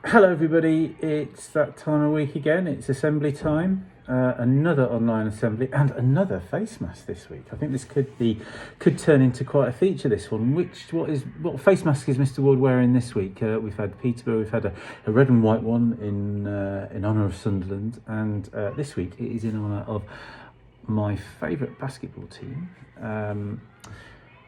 Hello everybody, it's that time of week again. It's assembly time, another online assembly and another face mask this week. I think this could turn into quite a feature, this one. What face mask is Mr. Ward wearing this week? We've had Peterborough, we've had a red and white one in honour of Sunderland, and this week it is in honour of my favourite basketball team.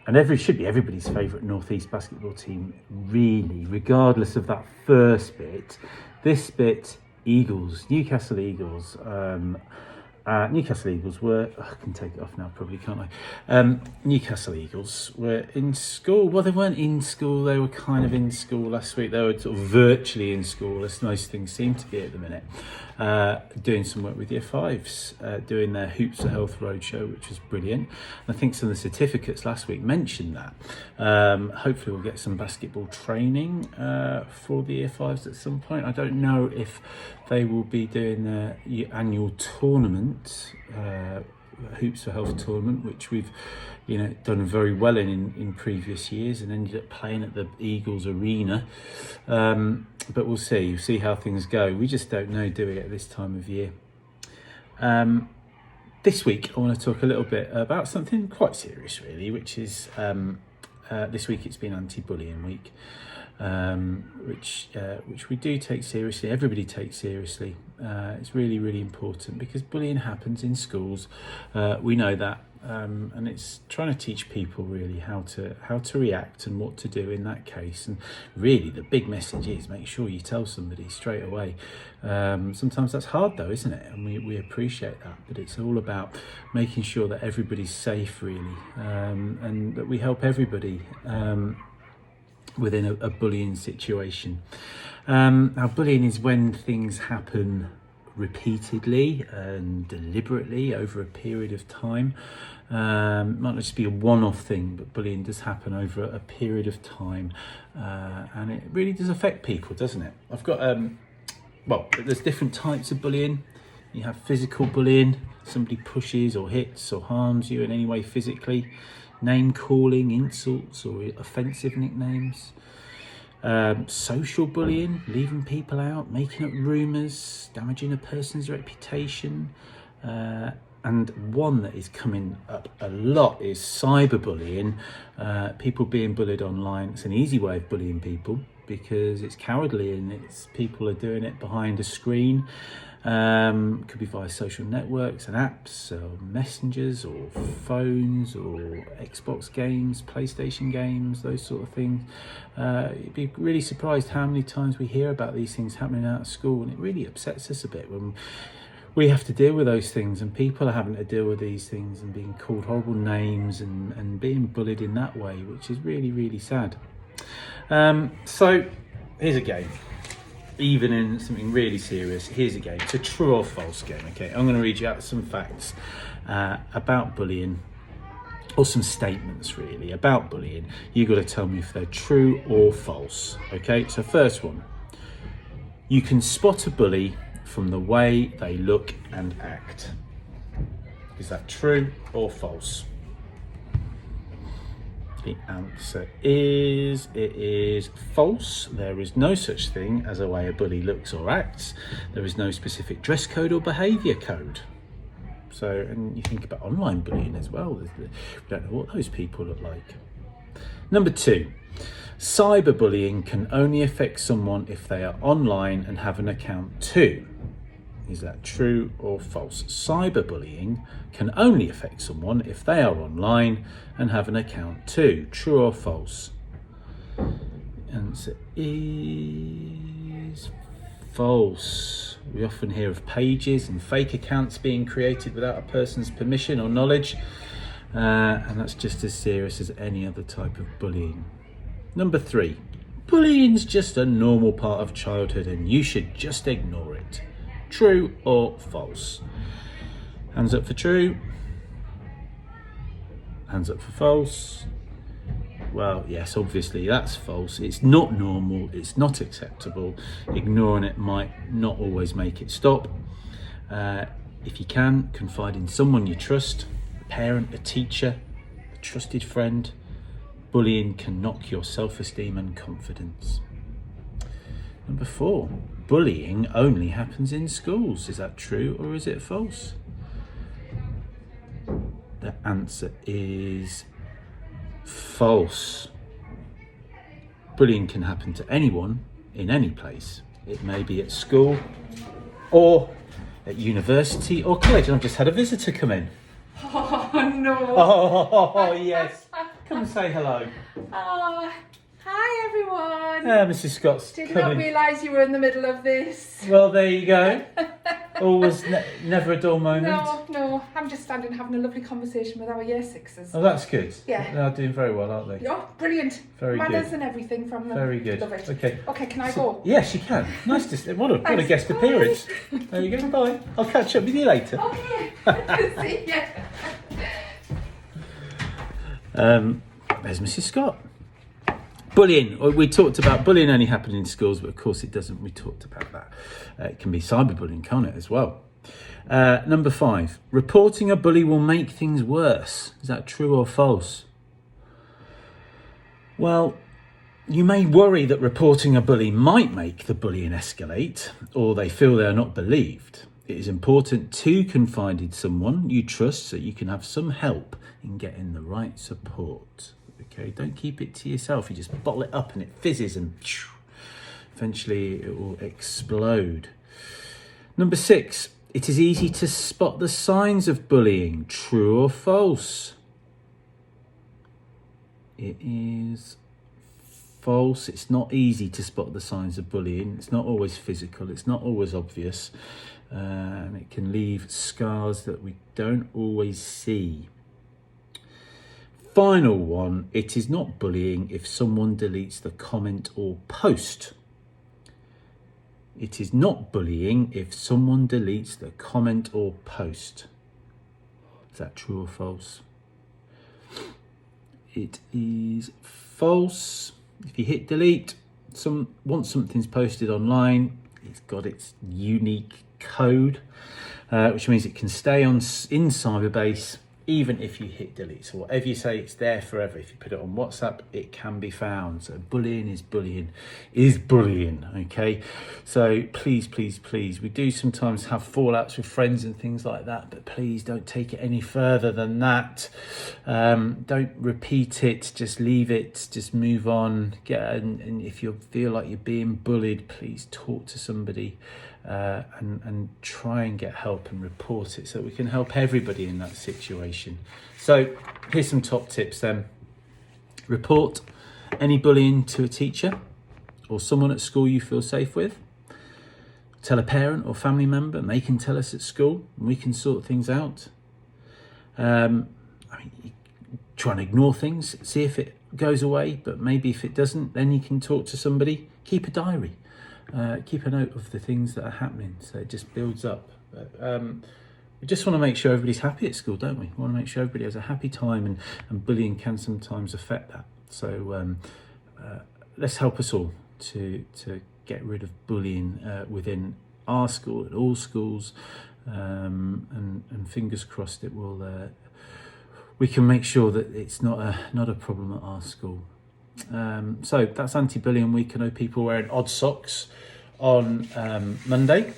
And should be everybody's favourite North East basketball team, really, regardless of that first bit. This bit, Eagles, Newcastle Eagles. Newcastle Eagles were, I can take it off now probably, can't I? Newcastle Eagles were in school. Well, they weren't in school, they were kind of in school last week. They were sort of virtually in school, as nice things seem to be at the minute. Doing some work with Year 5s, doing their Hoops for Health Roadshow, which was brilliant. I think some of the certificates last week mentioned that. Hopefully we'll get some basketball training for the Year 5s at some point. I don't know if they will be doing their annual tournament, Hoops for Health tournament, which we've done very well in previous years and ended up playing at the Eagles Arena. But we'll see how things go. We just don't know, do we, at this time of year. This week I want to talk a little bit about something quite serious, really, which is this week it's been anti-bullying week. Which we do take seriously, everybody takes seriously. It's really, really important because bullying happens in schools. We know that, and it's trying to teach people really how to react and what to do in that case. And really the big message is make sure you tell somebody straight away. Sometimes that's hard though, isn't it? And we appreciate that, but it's all about making sure that everybody's safe really, and that we help everybody within a bullying situation. Now, bullying is when things happen repeatedly and deliberately over a period of time. It might not just be a one-off thing, but bullying does happen over a period of time, and it really does affect people, doesn't it? I've got well, there's different types of bullying. You have physical bullying, somebody pushes or hits or harms you in any way physically. Name calling, insults or offensive nicknames. Social bullying, leaving people out, making up rumours, damaging a person's reputation. And one that is coming up a lot is cyberbullying. People being bullied online. It's an easy way of bullying people because it's cowardly and people are doing it behind a screen. Could be via social networks and apps or messengers or phones or Xbox games, PlayStation games, those sort of things. You'd be really surprised how many times we hear about these things happening out of school, and it really upsets us a bit when we have to deal with those things and people are having to deal with these things and being called horrible names and being bullied in that way, which is really, really sad. So here's a game. Even in something really serious, here's a game. It's a true or false game, okay? I'm going to read you out some facts about bullying, or some statements really about bullying. You've got to tell me if they're true or false, okay? So first one, you can spot a bully from the way they look and act. Is that true or false? The answer is, it is false. There is no such thing as a way a bully looks or acts. There is no specific dress code or behaviour code. So, and you think about online bullying as well. We don't know what those people look like. Number 2, cyberbullying can only affect someone if they are online and have an account too. Is that true or false? Cyberbullying can only affect someone if they are online and have an account too. True or false? Answer is false. We often hear of pages and fake accounts being created without a person's permission or knowledge, and that's just as serious as any other type of bullying. Number 3, bullying's just a normal part of childhood and you should just ignore it. True or false? Hands up for true. Hands up for false. Well, yes, obviously that's false. It's not normal. It's not acceptable. Ignoring it might not always make it stop. If you can, confide in someone you trust, a parent, a teacher, a trusted friend. Bullying can knock your self-esteem and confidence. Number 4, bullying only happens in schools. Is that true or is it false? The answer is false. Bullying can happen to anyone in any place. It may be at school or at university or college. And I've just had a visitor come in. Oh no. Oh, yes. Come and say hello. Oh, hi everyone. Mrs. Scott's Did not coming. realise you were in the middle of this. Well, there you go. Always never a dull moment. No, I'm just standing having a lovely conversation with our year sixes. Oh, that's good. Yeah. They are doing very well, aren't they? Oh, brilliant. Very Manners good. and everything from them. Very good. Love it. Okay. Okay, can I go? Yes, you can. Nice to see. What a Thanks. guest Bye. appearance. There you go. Bye. I'll catch up with you later. Okay. See ya. There's Mrs. Scott. Bullying. We talked about bullying only happening in schools, but of course it doesn't. We talked about that. It can be cyberbullying, can't it, as well? Number 5. Reporting a bully will make things worse. Is that true or false? Well, you may worry that reporting a bully might make the bullying escalate, or they feel they are not believed. It is important to confide in someone you trust so you can have some help in getting the right support. Okay, don't keep it to yourself. You just bottle it up and it fizzes and eventually it will explode. Number 6, it is easy to spot the signs of bullying. True or false? It is false. It's not easy to spot the signs of bullying. It's not always physical. It's not always obvious. And it can leave scars that we don't always see. Final one, it is not bullying if someone deletes the comment or post. It is not bullying if someone deletes the comment or post. Is that true or false? It is false. If you hit delete, once something's posted online, it's got its unique code, which means it can stay in Cyberbase even if you hit delete. So whatever you say, it's there forever. If you put it on WhatsApp, it can be found. So bullying is bullying, okay? So please, we do sometimes have fallouts with friends and things like that, but please don't take it any further than that. Don't repeat it, just leave it, just move on. And if you feel like you're being bullied, please talk to somebody and try and get help and report it so that we can help everybody in that situation. So here's some top tips then. Report any bullying to a teacher or someone at school you feel safe with. Tell a parent or family member, and they can tell us at school and we can sort things out. Try and ignore things, see if it goes away, but maybe if it doesn't, then you can talk to somebody. Keep a diary. Keep a note of the things that are happening, so it just builds up. We just want to make sure everybody's happy at school, don't we? We want to make sure everybody has a happy time, and bullying can sometimes affect that. So let's help us all to get rid of bullying within our school and all schools, and fingers crossed it will. We can make sure that it's not a problem at our school. So that's Anti-Bullying Week. I know people wearing odd socks on Monday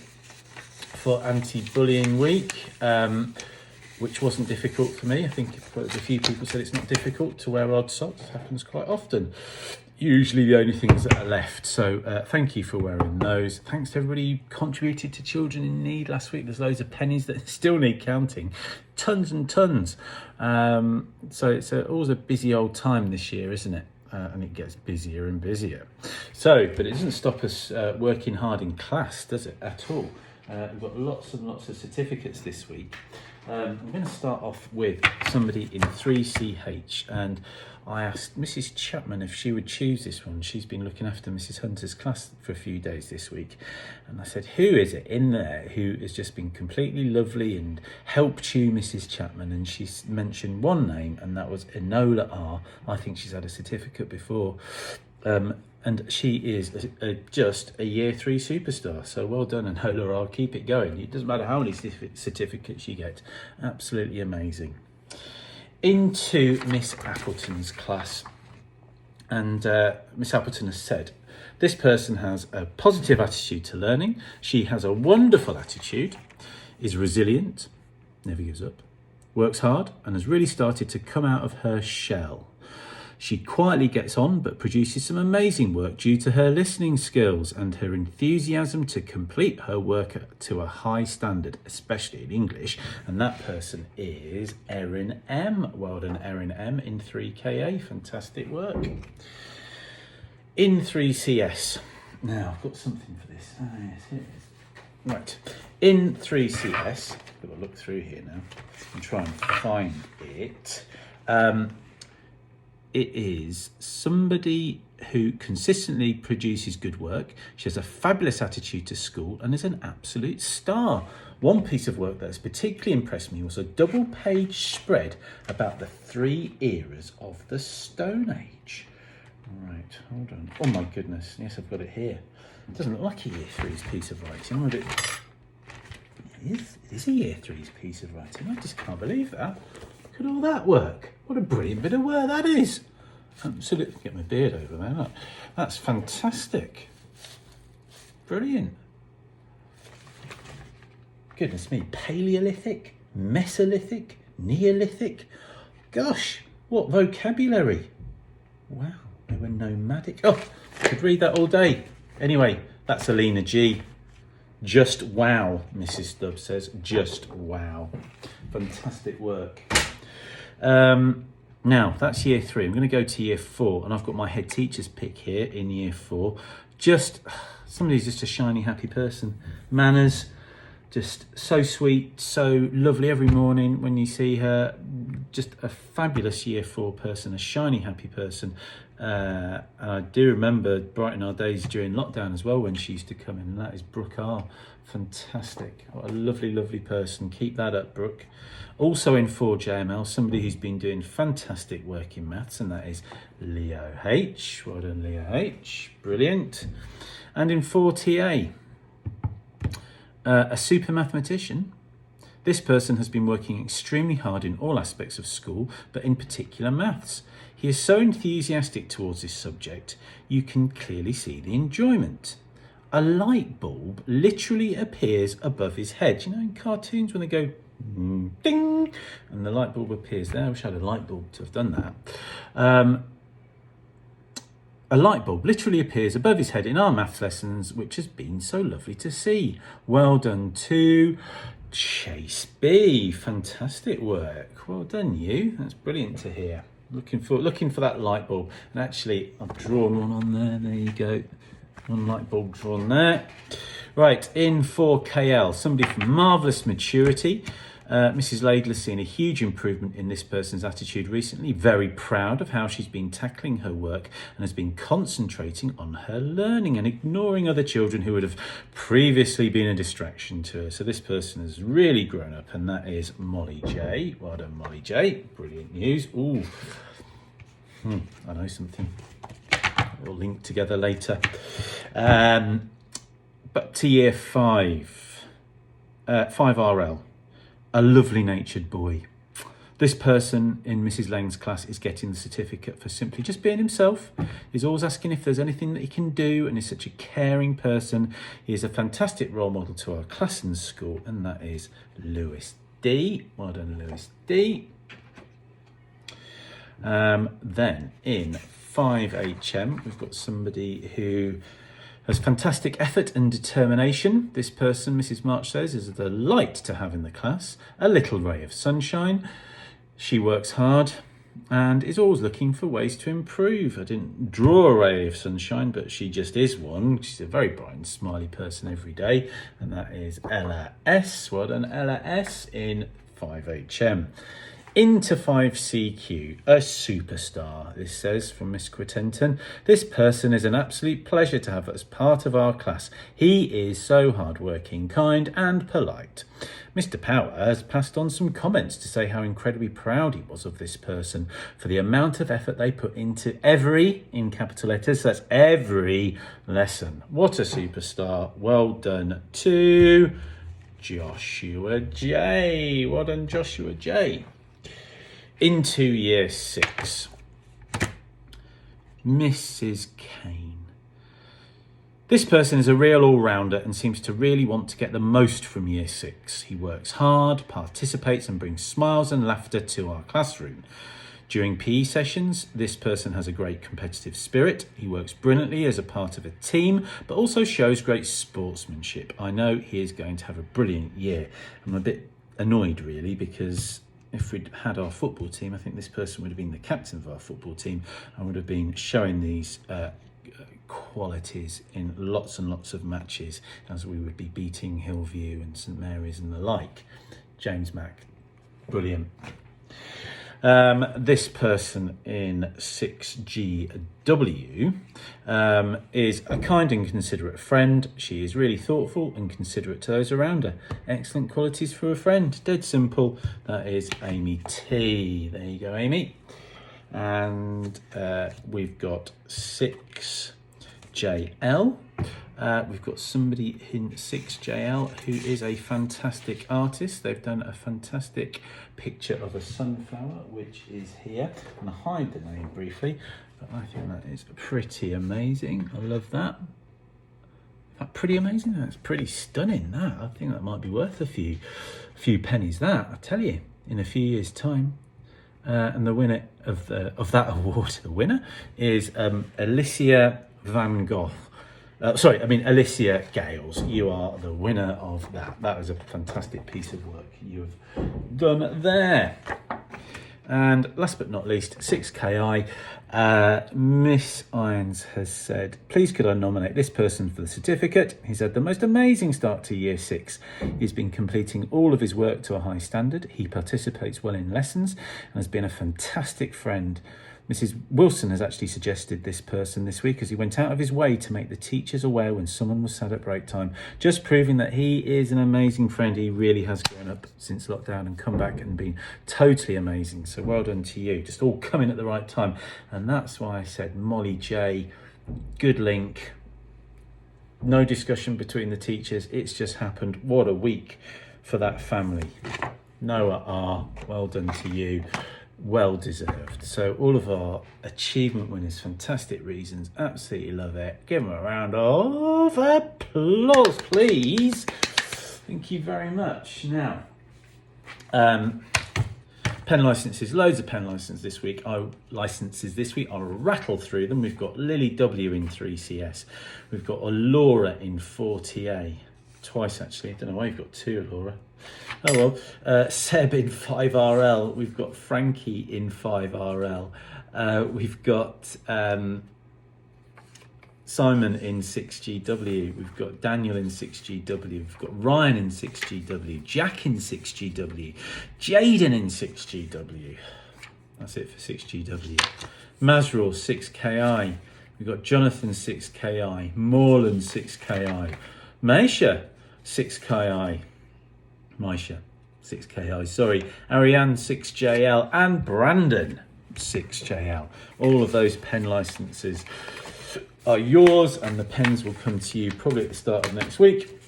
for Anti-Bullying Week, which wasn't difficult for me. I think a few people said it's not difficult to wear odd socks. It happens quite often. Usually the only things that are left. So thank you for wearing those. Thanks to everybody who contributed to Children in Need last week. There's loads of pennies that still need counting. Tons and tons. So it's always a busy old time this year, isn't it? And it gets busier and busier. So, but it doesn't stop us working hard in class, does it, at all? We've got lots and lots of certificates this week. I'm going to start off with somebody in 3CH, and I asked Mrs. Chapman if she would choose this one. She's been looking after Mrs. Hunter's class for a few days this week. And I said, who is it in there who has just been completely lovely and helped you, Mrs. Chapman? And she mentioned one name, and that was Enola R. I think she's had a certificate before. And she is just a year 3 superstar. So well done, Enola R. Keep it going. It doesn't matter how many certificates you get. Absolutely amazing. Into Miss Appleton's class. And Miss Appleton has said, this person has a positive attitude to learning. She has a wonderful attitude, is resilient, never gives up, works hard, and has really started to come out of her shell. She quietly gets on but produces some amazing work due to her listening skills and her enthusiasm to complete her work to a high standard, especially in English. And that person is Erin M. Well done, Erin M. in 3KA. Fantastic work. In 3CS. Now, I've got something for this. Oh, yes, here it is. Right. In 3CS, I've got to look through here now and try and find it. It is somebody who consistently produces good work. She has a fabulous attitude to school and is an absolute star. One piece of work that has particularly impressed me was a double-page spread about the 3 eras of the Stone Age. Right, hold on. Oh my goodness, yes, I've got it here. It doesn't look like a Year 3's piece of writing, would it? It is a Year 3's piece of writing. I just can't believe that. Look at all that work. What a brilliant bit of work that is. Absolutely. Get my beard over there. Look. That's fantastic. Brilliant. Goodness me. Paleolithic, Mesolithic, Neolithic. Gosh, what vocabulary. Wow, they were nomadic. Oh, I could read that all day. Anyway, that's Alina G. Just wow, Mrs. Stubbs says. Just wow. Fantastic work. Now, that's Year 3. I'm going to go to Year 4, and I've got my head teacher's pick here in Year 4. Just, somebody's just a shiny, happy person. Manners, just so sweet, so lovely every morning when you see her. Just a fabulous Year 4 person, a shiny, happy person. And I do remember brighten our days during lockdown as well when she used to come in, and that is Brooke R. Fantastic. What a lovely, lovely person. Keep that up, Brooke. Also in 4JML, somebody who's been doing fantastic work in maths, and that is Leo H. Well done, Leo H. Brilliant. And in 4TA, a super mathematician. This person has been working extremely hard in all aspects of school, but in particular maths. He is so enthusiastic towards this subject, you can clearly see the enjoyment. A light bulb literally appears above his head. You know in cartoons when they go ding and the light bulb appears there? I wish I had a light bulb to have done that. A light bulb literally appears above his head in our maths lessons, which has been so lovely to see. Well done to Chase B. Fantastic work. Well done, you. That's brilliant to hear. Looking for that light bulb. And actually, I've drawn one on there. There you go. One light bulb drawn there. Right, in 4KL, somebody from marvellous maturity. Mrs. Laidler has seen a huge improvement in this person's attitude recently. Very proud of how she's been tackling her work and has been concentrating on her learning and ignoring other children who would have previously been a distraction to her. So this person has really grown up, and that is Molly J. Well done, Molly J. Brilliant news. Ooh, I know something. We'll link together later. But to Year 5, 5RL. A lovely natured boy. This person in Mrs. Lang's class is getting the certificate for simply just being himself. He's always asking if there's anything that he can do, and is such a caring person. He is a fantastic role model to our class and school, and that is Lewis D. Well done, Lewis D. Then in 5HM, we've got somebody who has fantastic effort and determination. This person, Mrs. March says, is a delight to have in the class. A little ray of sunshine. She works hard and is always looking for ways to improve. I didn't draw a ray of sunshine, but she just is one. She's a very bright and smiley person every day. And that is Ella S. Well done, Ella S. in 5HM. Into 5CQ, a superstar, this says from Miss Quittenton. This person is an absolute pleasure to have as part of our class. He is so hardworking, kind and polite. Mr. Power has passed on some comments to say how incredibly proud he was of this person for the amount of effort they put into every, in capital letters, that's every lesson. What a superstar. Well done to Joshua J. Well done, Joshua J. Into Year 6. Mrs. Kane. This person is a real all-rounder and seems to really want to get the most from Year 6. He works hard, participates and brings smiles and laughter to our classroom. During PE sessions, this person has a great competitive spirit. He works brilliantly as a part of a team, but also shows great sportsmanship. I know he is going to have a brilliant year. I'm a bit annoyed really, because if we'd had our football team, I think this person would have been the captain of our football team and would have been showing these qualities in lots and lots of matches, as we would be beating Hillview and St Mary's and the like. James Mack, brilliant. This person in 6GW is a kind and considerate friend. She is really thoughtful and considerate to those around her. Excellent qualities for a friend. Dead simple. That is Amy T. There you go, Amy. And we've got 6JL. We've got somebody in 6JL who is a fantastic artist. They've done a fantastic picture of a sunflower, which is here. I'm going to hide the name briefly, but I think that is pretty amazing. I love that. Is that pretty amazing? That's pretty stunning, that. I think that might be worth a few pennies, that, I tell you, in a few years' time. And the winner of that award, the winner, is Alicia Van Gogh. Alicia Gales, you are the winner of that. That is a fantastic piece of work you have done there. And last but not least, 6KI, Miss Irons has said, please could I nominate this person for the certificate? He's had the most amazing start to Year 6. He's been completing all of his work to a high standard. He participates well in lessons and has been a fantastic friend. Mrs. Wilson has actually suggested this person this week, as he went out of his way to make the teachers aware when someone was sad at break time, just proving that he is an amazing friend. He really has grown up since lockdown and come back and been totally amazing. So well done to you. Just all coming at the right time. And that's why I said Molly J, good link. No discussion between the teachers. It's just happened. What a week for that family. Noah R, well done to you. Well deserved. So all of our achievement winners, fantastic reasons, absolutely love it. Give them a round of applause, please. Thank you very much. Now, pen licenses, loads of pen licenses this week. I'll rattle through them. We've got Lily W in 3CS. We've got Laura in 4TA. Twice actually. I don't know why you've got two, Laura. Oh well. Seb in 5RL. We've got Frankie in 5RL. We've got Simon in 6GW. We've got Daniel in 6GW. We've got Ryan in 6GW. Jack in 6GW. Jaden in 6GW. That's it for 6GW. Mazrul 6KI. We've got Jonathan 6KI. Morland 6KI. Maisha 6KI. Maisha 6KI, sorry. Ariane 6JL and Brandon 6JL. All of those pen licenses are yours, and the pens will come to you probably at the start of next week.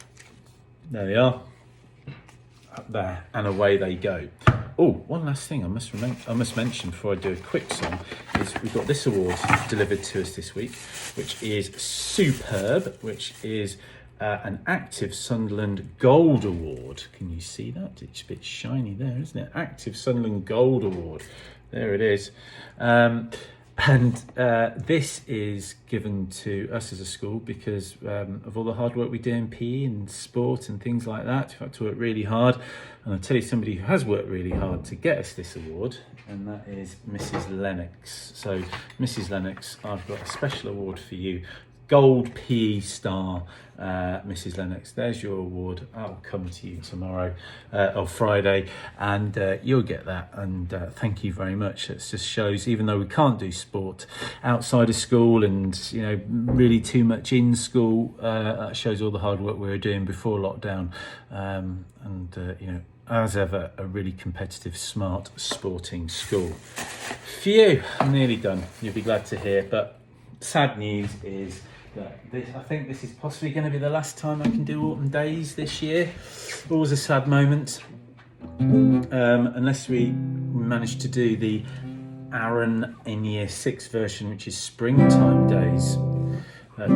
There they are. Up there, and away they go. Oh, one last thing I must mention before I do a quick song is we've got this award delivered to us this week, which is superb, which is an Active Sunderland Gold Award. Can you see that? It's a bit shiny there, isn't it? Active Sunderland Gold Award. There it is. This is given to us as a school because of all the hard work we do in PE and sport and things like that. We've had to work really hard. And I'll tell you somebody who has worked really hard to get us this award, and that is Mrs. Lennox. So, Mrs. Lennox, I've got a special award for you. Gold PE star, Mrs. Lennox. There's your award. I'll come to you tomorrow or Friday, and you'll get that. And thank you very much. It just shows, even though we can't do sport outside of school and really too much in school, that shows all the hard work we were doing before lockdown. As ever, a really competitive, smart, sporting school. Phew, I'm nearly done. You'll be glad to hear, but sad news is that I think this is possibly going to be the last time I can do Autumn Days this year. Always a sad moment, unless we manage to do the Aaron in Year 6 version, which is Springtime Days. But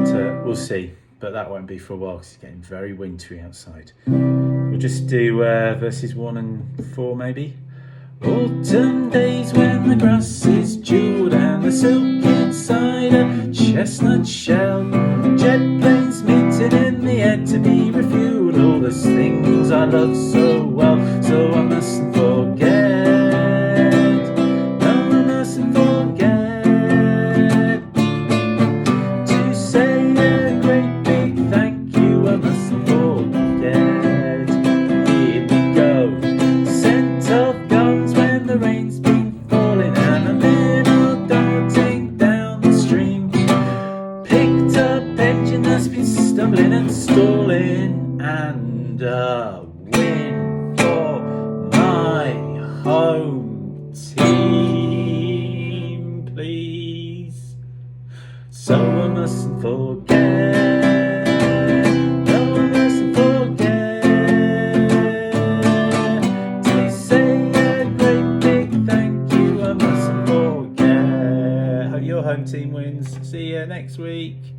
we'll see, but that won't be for a while because it's getting very wintry outside. We'll just do verses 1 and 4 maybe. Autumn days when the grass is jeweled and the silk inside a chestnut shell, jet planes meeting in the air to be refueled, all those things I love so well, so I mustn't forget, no I mustn't forget, to say a great big thank you, I mustn't forget. Here we go. Scent of gardens when the rain's been falling and a minnow darting down the stream, picked up engine that's been stumbling and stalling, and a win for my home team, please. So I mustn't forget, no I mustn't forget, to say a great big thank you, I mustn't forget. Hope your home team wins. See you next week.